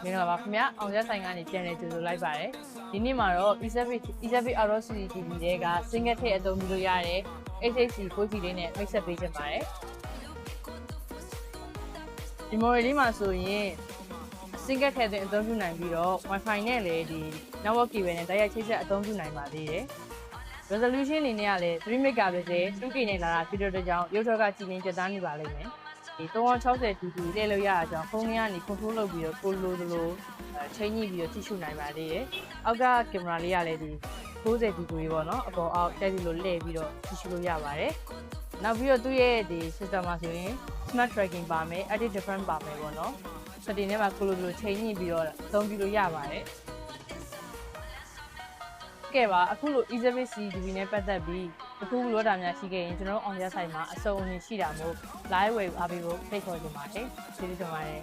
မင်္ဂလာပါခင်ဗျာအောင်ရဆိုင်ကနေပြန်လည်ကြိုဆိုလိုက်ပါတယ်ဒီနေ့မှာတော့ EZB Outdoor CCTV တွေက single ထည့်အသုံးပြုလို့ရတယ် HHC 4G လေးနဲ့မိတ်ဆက်ပေးချင်ပါတယ်ဒီ model လေးမှာဆိုရင် single ထည့်တဲ့အသုံးပြုနိုင်ပြီးတော့ Wi-Fi နဲ့လည်းဒီ network cable နဲ့တိုက်ရိုက်ချိတ်ဆက်အသုံးပြုနိုင်ပါသေးတယ် resolution အနေနဲ့ကလည်း3 megapixel 2K နဲ့လာတာဖြစ်တဲ့ကြောင့်ရုပ်ထွက်ကကြည်လင်ပြတ်သားနေပါလိမ့်မယ်ဒီ360 dp လှည့်လို့ရတာကြောင့်ဖုန်းထဲကနေ control လုပ်ပြီးတော့ကိုလိုသလိုချိန်ညှိပြီးတော့ကြည့်ရှုနိုင်ပါသေးတယ်။အောက်ကကင်မရာလေးကလည်းဒီ60 dp ပေါ့နော်အပေါ်အောက်တက်ပြီးလို့လှည့်ပြီးတော့ကြည့်ရှုလို့ရပါတယ်။နောက်ပြီးတော့သူ့ရဲ့ဒီ system မှာဆိုရင် smart tracking ပါမယ် active different ပါမယ်ပေါ့နော်။ setting ထဲမှာကိုလိုသလိုချိန်ညှိပြီးတော့အသုံးပြုလို့ရပါတယ်။ကဲပါအခုလို EZB CCTV နဲ့ပတ်သက်ပြီးအခုလိုတာများရှိခဲ့ရင်ကျွန်တော်တို့အောင်ရဆိုင်မှာအစုံအလင်ရှိတာမို့ live wave အားပေးဖို့ဖိတ်ခေါ်ချင်ပါတယ်ကျေးဇူးတင်ပါတယ်